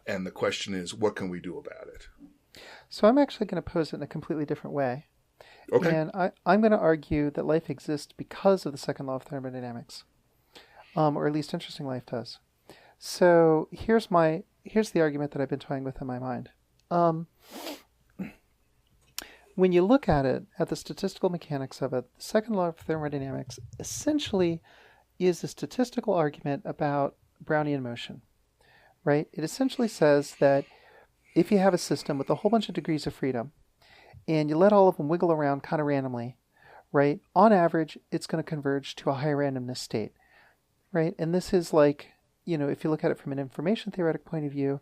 Speaker 1: And the question is, what can we do about it?
Speaker 3: So I'm actually going to pose it in a completely different way.
Speaker 1: Okay.
Speaker 3: And I'm going to argue that life exists because of the second law of thermodynamics, or at least interesting life does. So here's the argument that I've been toying with in my mind. When you look at it, at the statistical mechanics of it, the second law of thermodynamics essentially is a statistical argument about Brownian motion, right? It essentially says that if you have a system with a whole bunch of degrees of freedom and you let all of them wiggle around kind of randomly, right, on average, it's going to converge to a high randomness state, right? And this is like, if you look at it from an information theoretic point of view,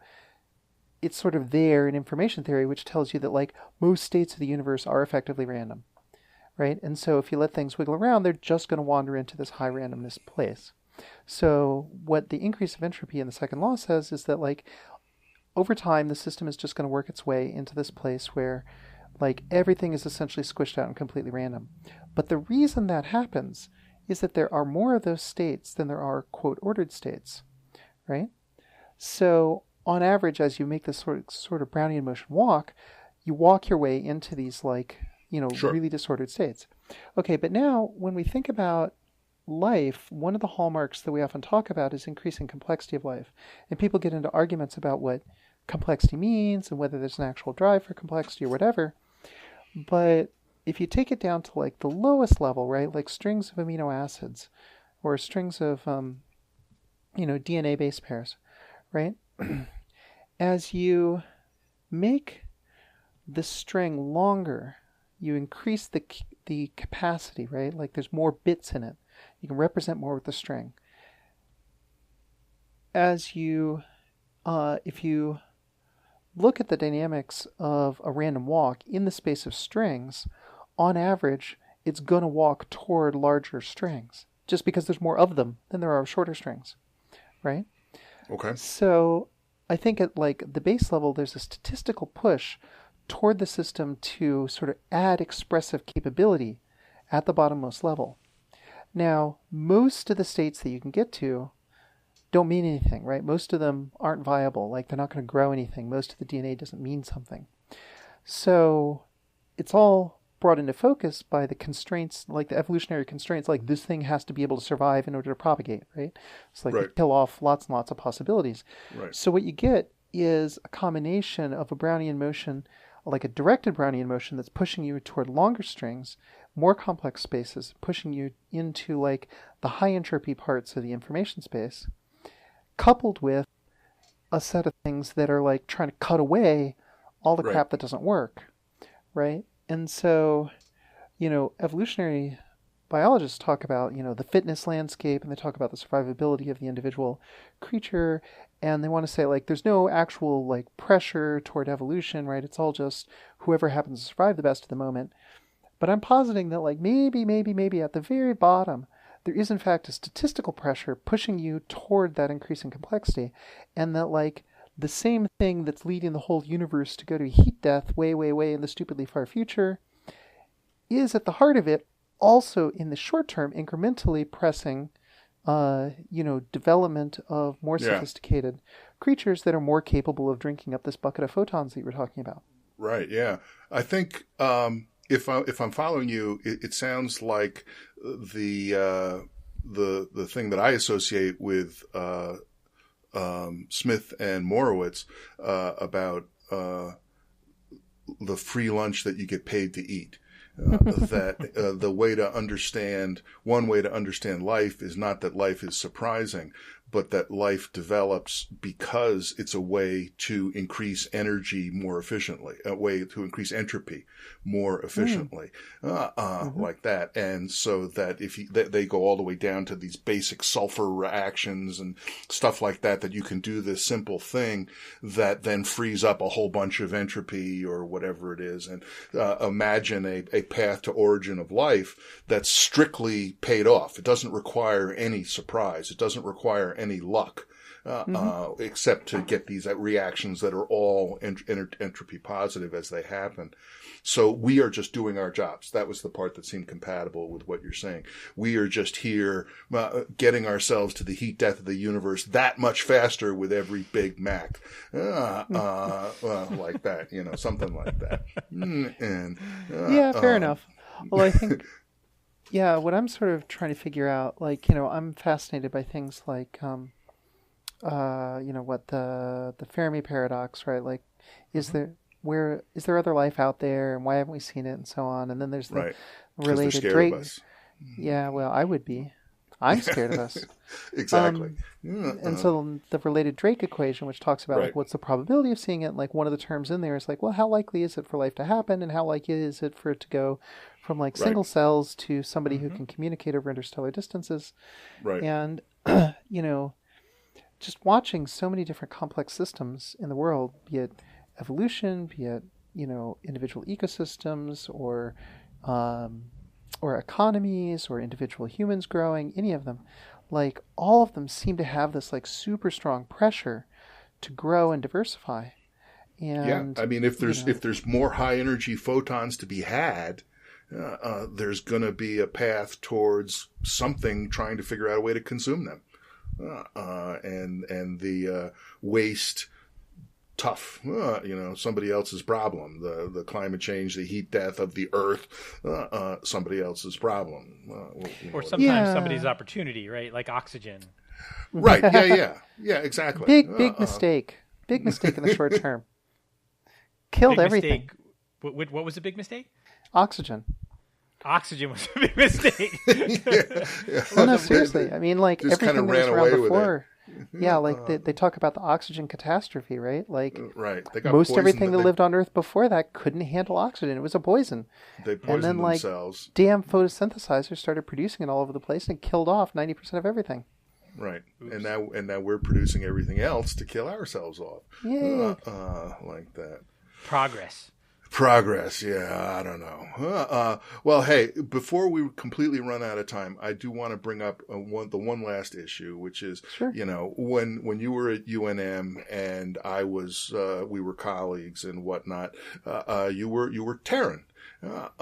Speaker 3: it's sort of there in information theory, which tells you that like most states of the universe are effectively random, right? And so if you let things wiggle around, they're just going to wander into this high randomness place. So what the increase of entropy in the second law says is that like over time, the system is just going to work its way into this place where like everything is essentially squished out and completely random. But the reason that happens is that there are more of those states than there are, quote, ordered states, right? So on average, as you make this sort of Brownian motion walk, you walk your way into these like,
Speaker 1: Sure.
Speaker 3: really disordered states. Okay, but now when we think about life, one of the hallmarks that we often talk about is increasing complexity of life. And people get into arguments about what complexity means and whether there's an actual drive for complexity or whatever. But if you take it down to like the lowest level, right, like strings of amino acids or strings of, DNA base pairs, right? As you make the string longer, you increase the capacity, right? Like there's more bits in it. You can represent more with the string. As you, if you look at the dynamics of a random walk in the space of strings, on average, it's going to walk toward larger strings, just because there's more of them than there are shorter strings, right?
Speaker 1: Okay.
Speaker 3: So I think at like the base level, there's a statistical push toward the system to sort of add expressive capability at the bottommost level. Now, most of the states that you can get to don't mean anything, right? Most of them aren't viable. Like they're not going to grow anything. Most of the DNA doesn't mean something. So it's all brought into focus by the constraints, like the evolutionary constraints, like this thing has to be able to survive in order to propagate, right? It's like
Speaker 1: Right.
Speaker 3: you kill off lots and lots of possibilities.
Speaker 1: Right.
Speaker 3: So what you get is a combination of a Brownian motion, like a directed Brownian motion that's pushing you toward longer strings, more complex spaces, pushing you into like the high entropy parts of the information space, coupled with a set of things that are like trying to cut away all the
Speaker 1: Right.
Speaker 3: crap that doesn't work, right? And so, evolutionary biologists talk about, the fitness landscape, and they talk about the survivability of the individual creature, and they want to say, like, there's no actual, like, pressure toward evolution, right? It's all just whoever happens to survive the best at the moment. But I'm positing that, like, maybe at the very bottom, there is, in fact, a statistical pressure pushing you toward that increasing complexity, and that, like, the same thing that's leading the whole universe to go to heat death way, way, way in the stupidly far future is at the heart of it also in the short term incrementally pressing, development of more sophisticated creatures that are more capable of drinking up this bucket of photons that you were talking about.
Speaker 1: Right. Yeah. I think if I'm following you, it sounds like the thing that I associate with Smith and Morowitz about the free lunch that you get paid to eat. That the way to understand, one way to understand life is not that life is surprising, but that life develops because it's a way to increase energy more efficiently, a way to increase entropy more efficiently, like that. And so that they go all the way down to these basic sulfur reactions and stuff like that, that you can do this simple thing that then frees up a whole bunch of entropy or whatever it is. And imagine a path to origin of life that's strictly paid off. It doesn't require any surprise. It doesn't require any luck, except to get these reactions that are all entropy positive as they happen. So we are just doing our jobs. That was the part that seemed compatible with what you're saying. We are just here getting ourselves to the heat death of the universe that much faster with every Big Mac. Like that, something like that.
Speaker 3: Fair enough. Well, I think, what I'm sort of trying to figure out, like, I'm fascinated by things like, what the Fermi paradox, right? Like, is there other life out there, and why haven't we seen it, and so on? And then there's the related Drake. Yeah, well, I would be. I'm scared of us.
Speaker 1: Exactly.
Speaker 3: And so the related Drake equation, which talks about like what's the probability of seeing it, like one of the terms in there is like, well, how likely is it for life to happen, and how likely is it for it to go from like single cells to somebody who can communicate over interstellar distances.
Speaker 1: Right.
Speaker 3: And, just watching so many different complex systems in the world, be it evolution, be it, individual ecosystems or economies or individual humans growing, any of them, like all of them seem to have this like super strong pressure to grow and diversify. And,
Speaker 1: I mean, if there's more high energy photons to be had, there's going to be a path towards something trying to figure out a way to consume them, and the waste. Tough, somebody else's problem. The climate change, the heat death of the earth, somebody else's problem.
Speaker 2: Or sometimes somebody's opportunity, right? Like oxygen.
Speaker 1: Right. Yeah. Exactly.
Speaker 3: Big mistake. Big mistake in the short term. Killed everything.
Speaker 2: What was the big mistake?
Speaker 3: Oxygen.
Speaker 2: Oxygen was a big mistake.
Speaker 3: Well, no, seriously. I mean, like
Speaker 1: just
Speaker 3: everything that was around before. Yeah, like they talk about the oxygen catastrophe, right? Like most everything that lived on Earth before that couldn't handle oxygen. It was a poison.
Speaker 1: They poisoned
Speaker 3: and then,
Speaker 1: themselves.
Speaker 3: Damn photosynthesizers started producing it all over the place and killed off 90% of everything.
Speaker 1: Right. Oops. And now we're producing everything else to kill ourselves off.
Speaker 3: Yeah.
Speaker 1: Like that.
Speaker 3: Progress,
Speaker 1: yeah, I don't know. Well, hey, before we completely run out of time, I do want to bring up the one last issue, which is, when you were at UNM and I was, we were colleagues and whatnot, you were Terran. But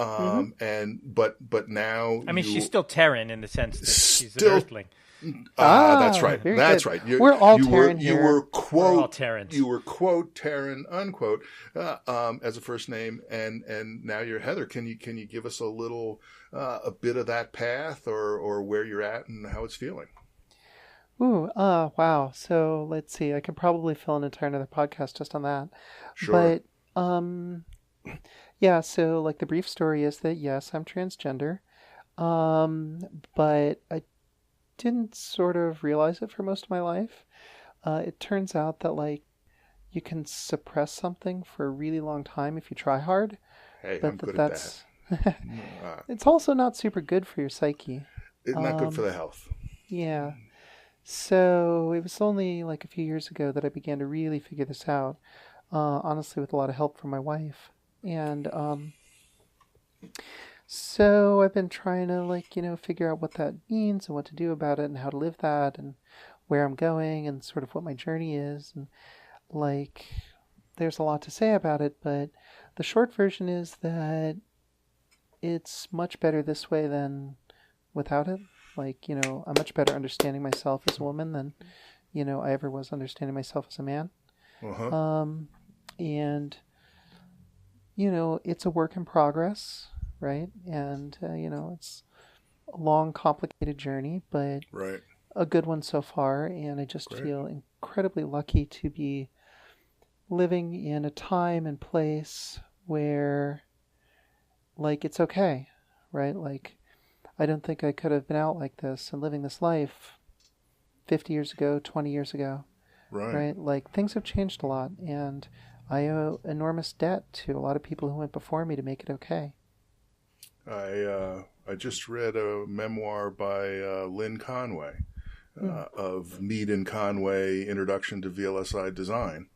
Speaker 1: now,
Speaker 2: I mean, she's still Terran in the sense that she's an Earthling.
Speaker 1: That's right.
Speaker 3: That's
Speaker 1: right.
Speaker 3: We're all Terran here.
Speaker 1: You were quote
Speaker 2: we're all Terrans.
Speaker 1: You were quote Terran unquote as a first name, and now you're Heather. Can you give us a bit of that path or where you're at and how it's feeling?
Speaker 3: Ooh, wow. So let's see. I could probably fill an entire another podcast just on that.
Speaker 1: Sure.
Speaker 3: But yeah. So like the brief story is that yes, I'm transgender, but I didn't sort of realize it for most of my life. It turns out that like you can suppress something for a really long time if you try hard.
Speaker 1: Hey, but I'm good at that.
Speaker 3: It's also not super good for your psyche.
Speaker 1: It's not good for the health.
Speaker 3: Yeah. So it was only like a few years ago that I began to really figure this out. Honestly, with a lot of help from my wife. And so I've been trying to figure out what that means and what to do about it and how to live that and where I'm going and sort of what my journey is. And there's a lot to say about it, but the short version is that it's much better this way than without it. I'm much better understanding myself as a woman than, I ever was understanding myself as a man.
Speaker 1: Uh-huh.
Speaker 3: And, it's a work in progress. Right. And, it's a long, complicated journey, but
Speaker 1: right.
Speaker 3: a good one so far. And I just feel incredibly lucky to be living in a time and place where, it's okay. Right. I don't think I could have been out like this and living this life 50 years ago, 20 years ago.
Speaker 1: Right.
Speaker 3: Things have changed a lot. And I owe enormous debt to a lot of people who went before me to make it okay.
Speaker 1: I just read a memoir by Lynn Conway of Mead and Conway, Introduction to VLSI Design,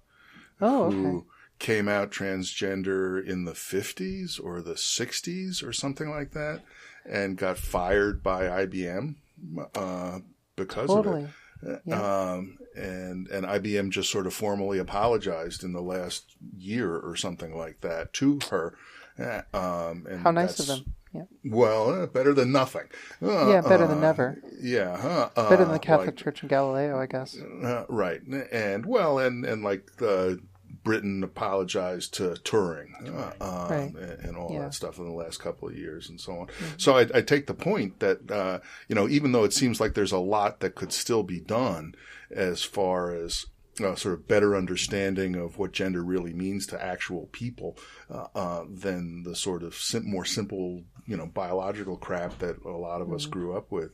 Speaker 1: who came out transgender in the 50s or the 60s or something like that and got fired by IBM because of it.
Speaker 3: Yeah.
Speaker 1: And IBM just sort of formally apologized in the last year or something like that to her. And
Speaker 3: how nice of them. Yeah.
Speaker 1: Well, better than nothing.
Speaker 3: Better than never.
Speaker 1: Yeah.
Speaker 3: Better than the Catholic Church in Galileo, I guess.
Speaker 1: Right. And Britain apologized to Turing and all that stuff in the last couple of years and so on. Mm-hmm. So I take the point that, even though it seems like there's a lot that could still be done as far as sort of better understanding of what gender really means to actual people than the sort of more simple, biological crap that a lot of us grew up with.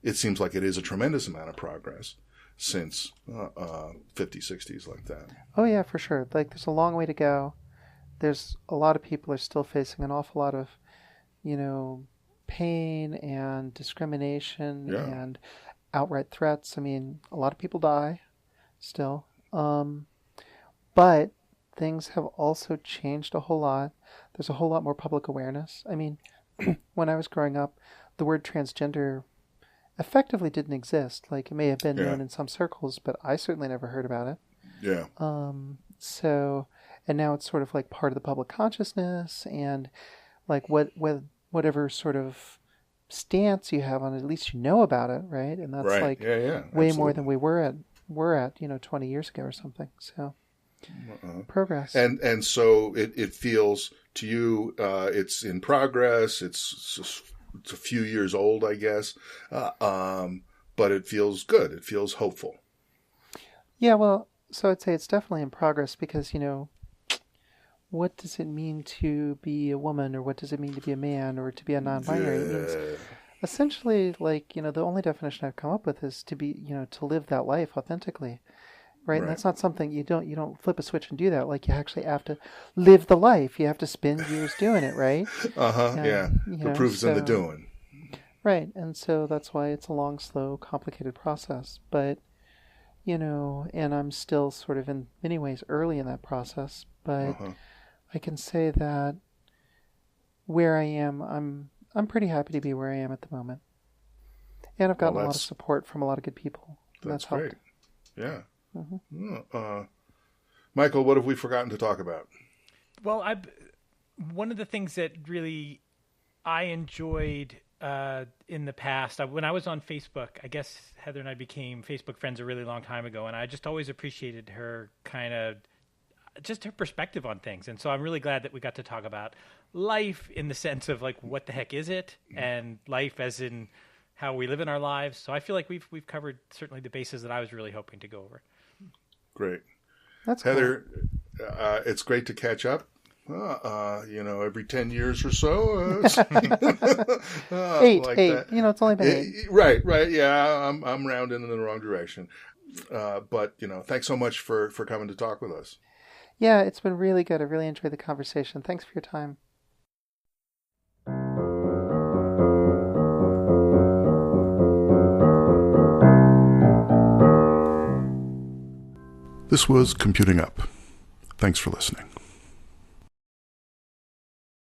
Speaker 1: It seems like it is a tremendous amount of progress since 50s, 60s like that.
Speaker 3: Oh, yeah, for sure. There's a long way to go. There's a lot of people are still facing an awful lot of, pain and discrimination and outright threats. I mean, a lot of people die still. But things have also changed a whole lot. There's a whole lot more public awareness. I mean, when I was growing up, the word transgender effectively didn't exist. Like, it may have been known in some circles, but I certainly never heard about it.
Speaker 1: Yeah.
Speaker 3: So, and now it's sort of like part of the public consciousness, and like whatever sort of stance you have on it, at least you know about it, right? And that's like way more than we were at 20 years ago or something. So progress.
Speaker 1: And so it feels to you it's in progress. It's a few years old, I guess, but it feels good. It feels hopeful.
Speaker 3: Yeah, well, so I'd say it's definitely in progress because, what does it mean to be a woman, or what does it mean to be a man, or to be a non-binary? It means essentially, like, the only definition I've come up with is to be, to live that life authentically, right? And that's not something you don't flip a switch and do that. Like, you actually have to live the life. You have to spend years doing it, right?
Speaker 1: The proof's in the doing.
Speaker 3: Right, and so that's why it's a long, slow, complicated process. But and I'm still sort of in many ways early in that process, but I can say that where I am, I'm pretty happy to be where I am at the moment. And I've gotten a lot of support from a lot of good people.
Speaker 1: That's great. Yeah. Michael, what have we forgotten to talk about?
Speaker 2: Well, one of the things that really I enjoyed in the past, when I was on Facebook, I guess Heather and I became Facebook friends a really long time ago, and I just always appreciated her just her perspective on things. And so I'm really glad that we got to talk about life in the sense of like, what the heck is it? And life as in how we live in our lives. So I feel like we've covered certainly the bases that I was really hoping to go over.
Speaker 1: Great.
Speaker 3: That's
Speaker 1: Heather, cool. It's great to catch up. Every 10 years or so.
Speaker 3: 8.
Speaker 1: Like
Speaker 3: 8.
Speaker 1: That.
Speaker 3: It's only been 8.
Speaker 1: Right. Yeah, I'm rounding in the wrong direction. But thanks so much for coming to talk with us.
Speaker 3: Yeah, it's been really good. I really enjoyed the conversation. Thanks for your time.
Speaker 1: This was Computing Up. Thanks for listening.